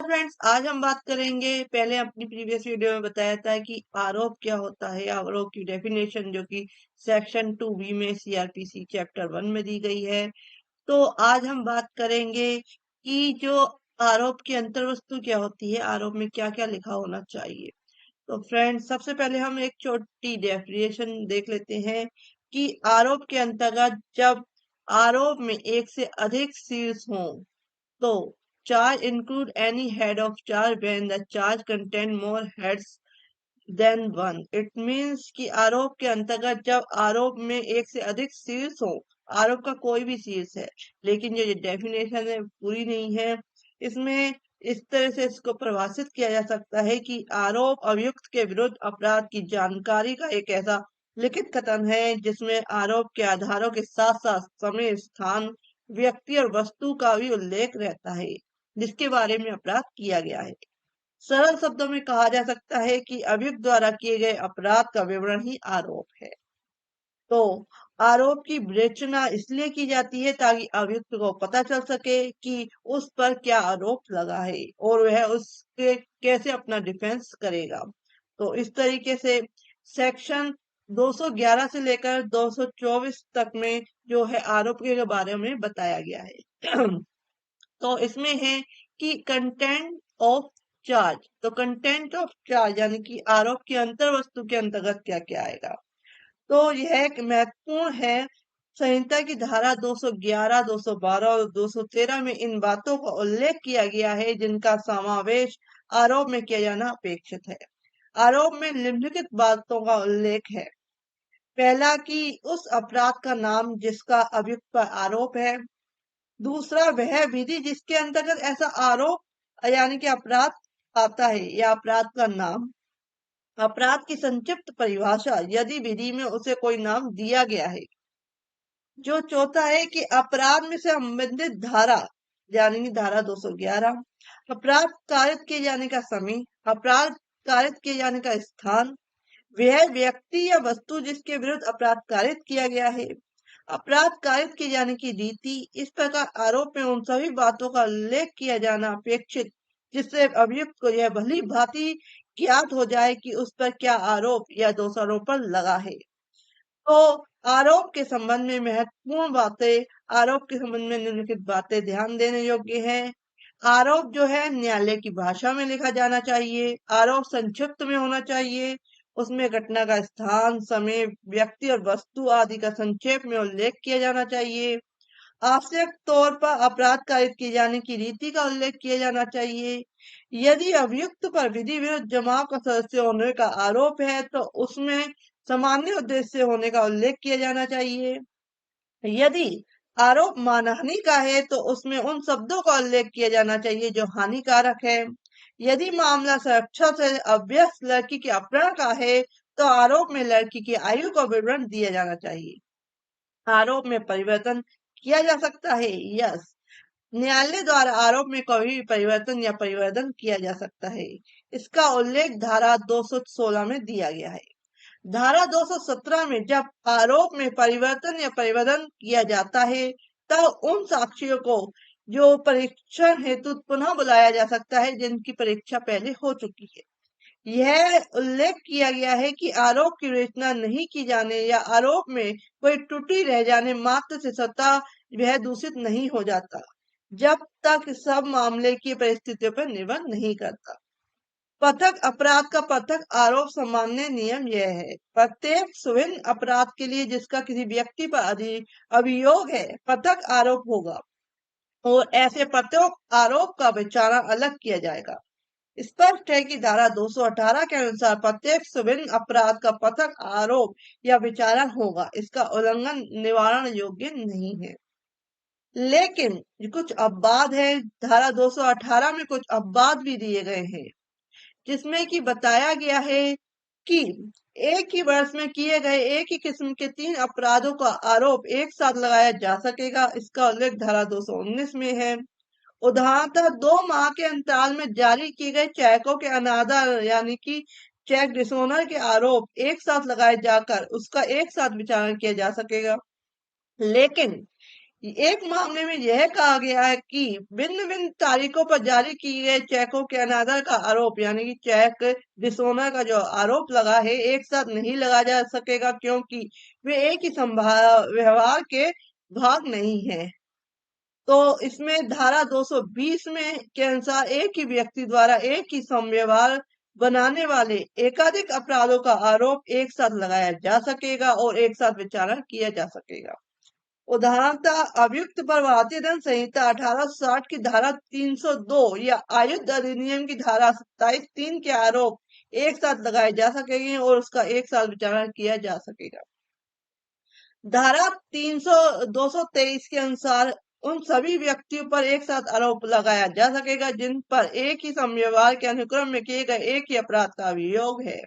Friends, आज हम बात करेंगे। पहले अपनी प्रीवियस वीडियो में बताया था कि आरोप क्या होता है। आरोप की डेफिनेशन जो कि सेक्शन 2B में सीआरपीसी चैप्टर 1 में दी गई है। तो आज हम बात करेंगे कि जो आरोप की अंतर्वस्तु क्या होती है, आरोप में क्या क्या लिखा होना चाहिए। तो फ्रेंड्स, सबसे पहले हम एक छोटी डेफिनेशन देख लेते हैं कि आरोप के अंतर्गत जब आरोप में एक से अधिक शीर्ष हों तो charge include any head of charge when the charge contain more heads than one. It means कि आरोप के अंतर्गत जब आरोप में एक से अधिक शीर्ष हो, आरोप का कोई भी शीर्ष है, लेकिन जो डेफिनेशन है पूरी नहीं है। इसमें इस तरह से इसको परिभाषित किया जा सकता है कि आरोप अभियुक्त के विरुद्ध अपराध की जानकारी का एक ऐसा लिखित कथन है जिसमें आरोप के आधारों के साथ साथ समय, स्थान, व्यक्ति और वस्तु का भी उल्लेख रहता है जिसके बारे में अपराध किया गया है। सरल शब्दों में कहा जा सकता है कि अभियुक्त द्वारा किए गए अपराध का विवरण ही आरोप है। तो आरोप की विवेचना इसलिए की जाती है ताकि अभियुक्त को पता चल सके कि उस पर क्या आरोप लगा है और वह उसके कैसे अपना डिफेंस करेगा। तो इस तरीके से सेक्शन 211 से लेकर 224 तक में जो है आरोप के बारे में बताया गया है। तो इसमें है कि कंटेंट ऑफ चार्ज। तो कंटेंट ऑफ चार्ज यानी कि आरोप की अंतर वस्तु के अंतर्गत क्या क्या आएगा। तो यह एक महत्वपूर्ण है। संहिता की धारा 211, 212 और 213 में इन बातों का उल्लेख किया गया है जिनका समावेश आरोप में किया जाना अपेक्षित है। आरोप में निम्नलिखित बातों का उल्लेख है। पहला कि उस अपराध का नाम जिसका अभियुक्त पर आरोप है। दूसरा, वह विधि जिसके अंतर्गत ऐसा आरोप यानी कि अपराध आता है या अपराध का नाम। अपराध की संक्षिप्त परिभाषा यदि विधि में उसे कोई नाम दिया गया है। जो चौथा है कि अपराध में से संबंधित धारा यानी कि धारा 211। अपराध कारित किए जाने का समय। अपराध कारित किए जाने का स्थान। वह व्यक्ति या वस्तु जिसके विरुद्ध अपराध कारित किया गया है। अपराध कारित किए जाने की रीति। इस प्रकार आरोप में उन सभी बातों का उल्लेख किया जाना अपेक्षित जिससे अभियुक्त को यह भली भांति ज्ञात हो जाए कि उस पर क्या आरोप या दोषारोपण लगा है। तो आरोप के संबंध में महत्वपूर्ण बातें। आरोप के संबंध में निम्नलिखित बातें ध्यान देने योग्य है। आरोप जो है न्यायालय की भाषा में लिखा जाना चाहिए। आरोप संक्षिप्त में होना चाहिए। उसमें घटना का स्थान, समय, व्यक्ति और वस्तु आदि का संक्षेप में उल्लेख किया जाना चाहिए। आवश्यक तौर पर अपराध कारित किए जाने की रीति का उल्लेख किया जाना चाहिए। यदि अभियुक्त पर विधि विरुद्ध जमाव का सदस्य होने का आरोप है तो उसमें सामान्य उद्देश्य होने का उल्लेख किया जाना चाहिए। यदि आरोप मानहानि का है तो उसमें उन शब्दों का उल्लेख किया जाना चाहिए जो हानिकारक है। यदि मामला सुरक्षा से अभ्यस्त लड़की के अपहरण का है तो आरोप में लड़की की आयु का विवरण दिया जाना चाहिए। आरोप में परिवर्तन किया जा सकता है। यस, न्यायालय द्वारा आरोप में कोई भी परिवर्तन या परिवर्धन किया जा सकता है। इसका उल्लेख धारा 216 में दिया गया है। धारा 217 में जब आरोप में परिवर्तन या परिवर्तन किया जाता है तब उन साक्षियों को जो परीक्षण हेतु पुनः बुलाया जा सकता है जिनकी परीक्षा पहले हो चुकी है। यह उल्लेख किया गया है कि आरोप की विवेचना नहीं की जाने या आरोप में कोई त्रुटि रह जाने मात्र से स्वतः वह दूषित नहीं हो जाता जब तक सब मामले की परिस्थितियों पर निर्भर नहीं करता। पृथक अपराध का पृथक आरोप सामान्य नियम यह है। प्रत्येक विभिन्न अपराध के लिए जिसका किसी व्यक्ति पर अभियोग है पृथक आरोप होगा और ऐसे प्रत्येक आरोप का विचारण अलग किया जाएगा। स्पष्ट है कि धारा 218 के अनुसार प्रत्येक विभिन्न अपराध का पृथक आरोप या विचारण होगा। इसका उल्लंघन निवारण योग्य नहीं है। लेकिन कुछ अपवाद है। धारा 218 में कुछ अपवाद भी दिए गए हैं जिसमें कि बताया गया है कि एक ही वर्ष में किए गए एक ही किस्म के 3 अपराधों का आरोप एक साथ लगाया जा सकेगा। इसका उल्लेख धारा 219 में है। उदाहरणतः 2 माह के अंतराल में जारी किए गए चेकों के अनादर यानी कि चेक डिसऑनर के आरोप एक साथ लगाए जाकर उसका एक साथ विचारण किया जा सकेगा। लेकिन एक मामले में यह कहा गया है कि भिन्न भिन्न तारीखों पर जारी किए गए चेकों के अनादर का आरोप यानी कि चेक डिसोनर का जो आरोप लगा है एक साथ नहीं लगा जा सकेगा, क्योंकि वे एक ही व्यवहार के भाग नहीं है। तो इसमें धारा 220 में के अनुसार एक ही व्यक्ति द्वारा एक ही समव्यवहार बनाने वाले एकाधिक अपराधों का आरोप एक साथ लगाया जा सकेगा और एक साथ विचारण किया जा सकेगा। उदाहरणतः अभियुक्त पर भारतीय दंड संहिता 1860 की धारा 302 या आयुध अधिनियम की धारा 27(3) के आरोप एक साथ लगाए जा सकेंगे और उसका एक साथ विचारण किया जा सकेगा। धारा 223 के अनुसार उन सभी व्यक्तियों पर एक साथ आरोप लगाया जा सकेगा जिन पर एक ही समव्यवहार के अनुक्रम में किए गए एक ही अपराध का अभियोग है।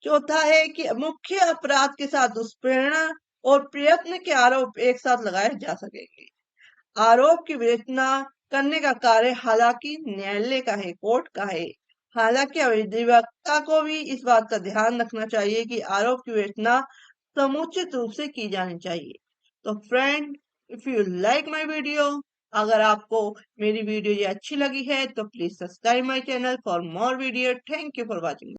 चौथा है कि मुख्य अपराध के साथ दुष्प्रेरणा और प्रयत्न के आरोप एक साथ लगाए जा सकेंगे। आरोप की विवेचना करने का कार्य हालांकि न्यायालय का है, कोर्ट का है। हालांकि अधिवक्ता को भी इस बात का ध्यान रखना चाहिए कि आरोप की विवेचना समुचित रूप से की जानी चाहिए। तो friend, if you like my video, अगर आपको मेरी वीडियो ये अच्छी लगी है तो please subscribe my channel for more video. Thank you for watching.